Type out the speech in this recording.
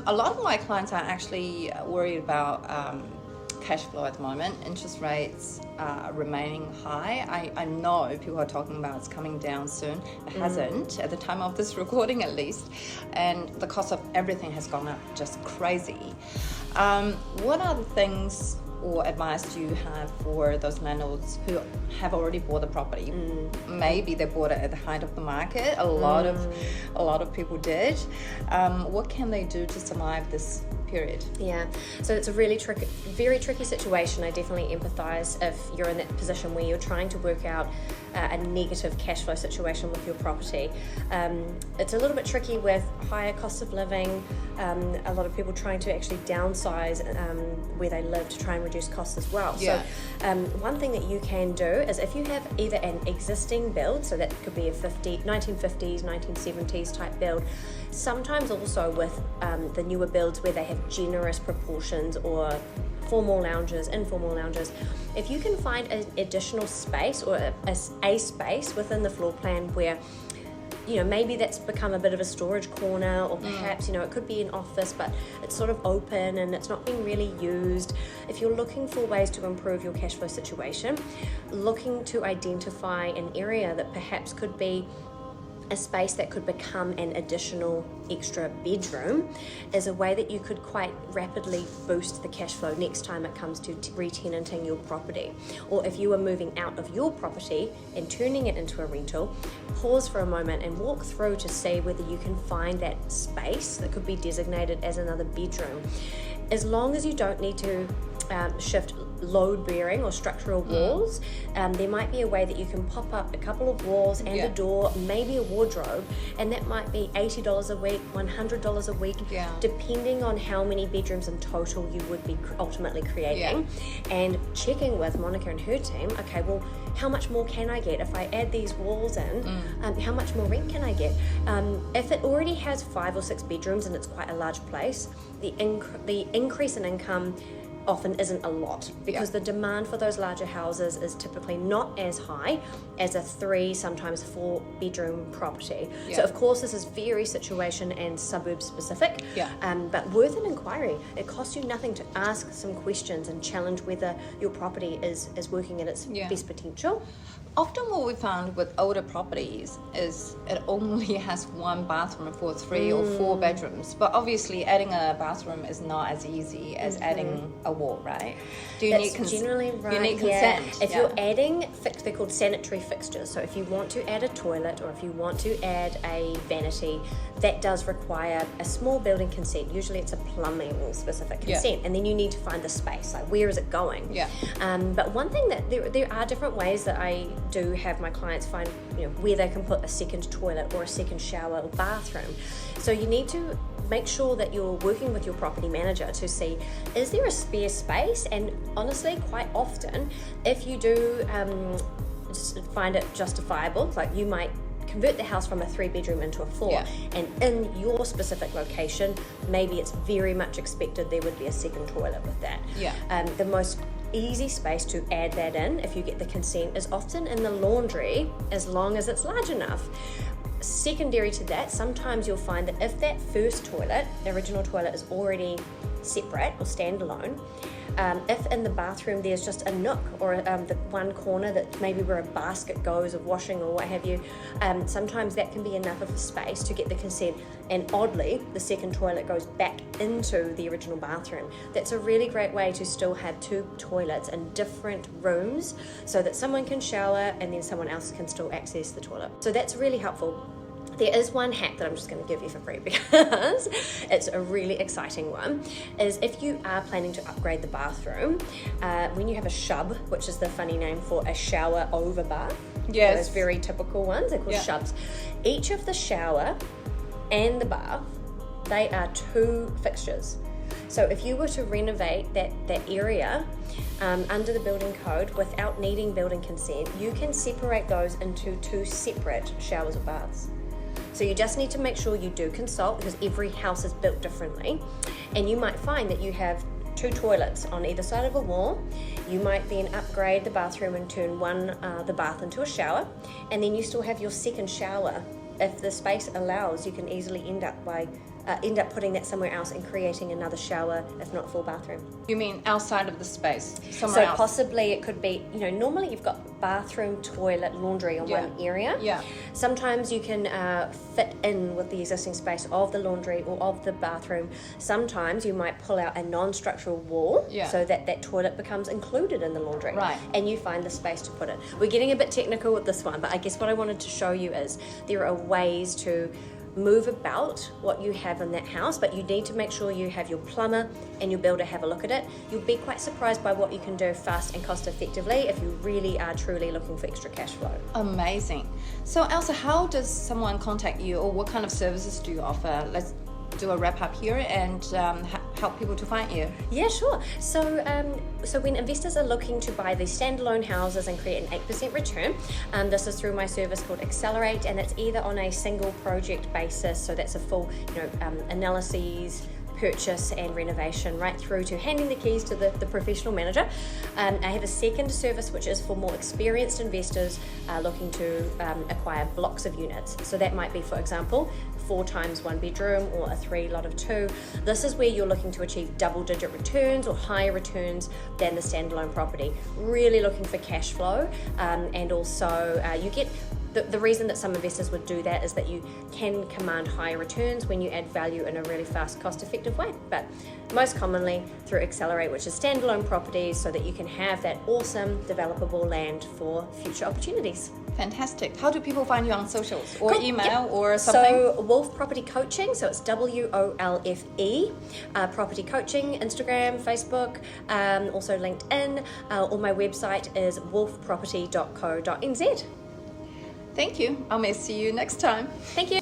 A lot of my clients are actually worried about cash flow at the moment. Interest rates are remaining high. I know people are talking about it's coming down soon. It hasn't at the time of this recording, at least. And the cost of everything has gone up just crazy. What are the things or advice do you have for those landlords who have already bought the property? Maybe they bought it at the height of the market. A lot of people did. What can they do to survive this period? Yeah, so it's a really very tricky situation. I definitely empathize if you're in that position where you're trying to work out a negative cash flow situation with your property. It's a little bit tricky with higher cost of living, a lot of people trying to actually downsize where they live to try and reduce costs as well. Yeah. So one thing that you can do is if you have either an existing build, so that could be a 1950s, 1970s type build, sometimes also with the newer builds where they have generous proportions or formal lounges, informal lounges, if you can find an additional space or a space within the floor plan where maybe that's become a bit of a storage corner, or perhaps it could be an office but it's sort of open and it's not being really used. If you're looking for ways to improve your cash flow situation, looking to identify an area that perhaps could be a space that could become an additional extra bedroom is a way that you could quite rapidly boost the cash flow next time it comes to re-tenanting your property. Or if you are moving out of your property and turning it into a rental, pause for a moment and walk through to see whether you can find that space that could be designated as another bedroom. As long as you don't need to shift load-bearing or structural walls, there might be a way that you can pop up a couple of walls and a door, maybe a wardrobe, and that might be $80 a week, $100 a week, depending on how many bedrooms in total you would be ultimately creating. And checking with Monica and her team, okay, well, how much more can I get if I add these walls in? How much more rent can I get? If it already has 5 or 6 bedrooms and it's quite a large place, the increase in income often isn't a lot, because the demand for those larger houses is typically not as high as a 3, sometimes 4 bedroom property. So of course this is very situation and suburb specific, but worth an inquiry. It costs you nothing to ask some questions and challenge whether your property is working at its best potential. Often what we found with older properties is it only has 1 bathroom for 3 or 4 bedrooms. But obviously adding a bathroom is not as easy as adding a wall, right? Do you need generally right. You need consent. If you're adding, they're called sanitary fixtures. So if you want to add a toilet or if you want to add a vanity, that does require a small building consent. Usually it's a plumbing specific consent, and then you need to find the space. Like, where is it going? But one thing that there are different ways that I do have my clients find where they can put a second toilet or a second shower or bathroom. So you need to make sure that you're working with your property manager to see, is there a spare space? And honestly, quite often, if you do find it justifiable, like you might convert the house from a 3-bedroom into a 4, and in your specific location, maybe it's very much expected there would be a second toilet with that. The most easy space to add that in, if you get the consent, is often in the laundry, as long as it's large enough. Secondary to that, sometimes you'll find that if that first toilet, the original toilet, is already separate or standalone, if in the bathroom there's just a nook or the one corner that maybe where a basket goes of washing or what have you, sometimes that can be enough of a space to get the consent, and oddly the second toilet goes back into the original bathroom. That's a really great way to still have 2 toilets in different rooms so that someone can shower and then someone else can still access the toilet. So that's really helpful. There is one hack that I'm just going to give you for free because it's a really exciting one, is if you are planning to upgrade the bathroom, when you have a shub, which is the funny name for a shower over bath, those very typical ones, they're called shubs. Each of the shower and the bath, they are 2 fixtures. So if you were to renovate that area under the building code without needing building consent, you can separate those into 2 separate showers or baths. So you just need to make sure you do consult, because every house is built differently, and you might find that you have 2 toilets on either side of a wall. You might then upgrade the bathroom and turn the bath into a shower, and then you still have your second shower. If the space allows, you can easily end up by end up putting that somewhere else and creating another shower, if not full bathroom. You mean outside of the space, somewhere So else? possibly it could be, normally you've got bathroom, toilet, laundry in one area. Yeah. Sometimes you can fit in with the existing space of the laundry or of the bathroom. Sometimes you might pull out a non-structural wall so that toilet becomes included in the laundry. Right. And you find the space to put it. We're getting a bit technical with this one, but I guess what I wanted to show you is there are ways to move about what you have in that house, but you need to make sure you have your plumber and your builder have a look at it. You'll be quite surprised by what you can do fast and cost effectively if you really are truly looking for extra cash flow. Amazing. So Elsa, how does someone contact you, or what kind of services do you offer? Let's do a wrap up here and help people to find you. Yeah, sure. So when investors are looking to buy these standalone houses and create an 8% return, this is through my service called Accelerate, and it's either on a single project basis, so that's a full analyses, purchase and renovation, right through to handing the keys to the professional manager. I have a second service which is for more experienced investors looking to acquire blocks of units. So that might be, for example, 4 times 1 bedroom or a 3 lot of 2. This is where you're looking to achieve double-digit returns or higher returns than the standalone property. Really looking for cash flow, and also you get the reason that some investors would do that is that you can command higher returns when you add value in a really fast, cost-effective way. But most commonly through Accelerate, which is standalone properties, so that you can have that awesome developable land for future opportunities. Fantastic. How do people find you on socials or Cool. email or something? So Wolf Property Coaching, so it's WOLFE, Property Coaching, Instagram, Facebook, also LinkedIn, or my website is wolfproperty.co.nz. Thank you. I may see you next time. Thank you.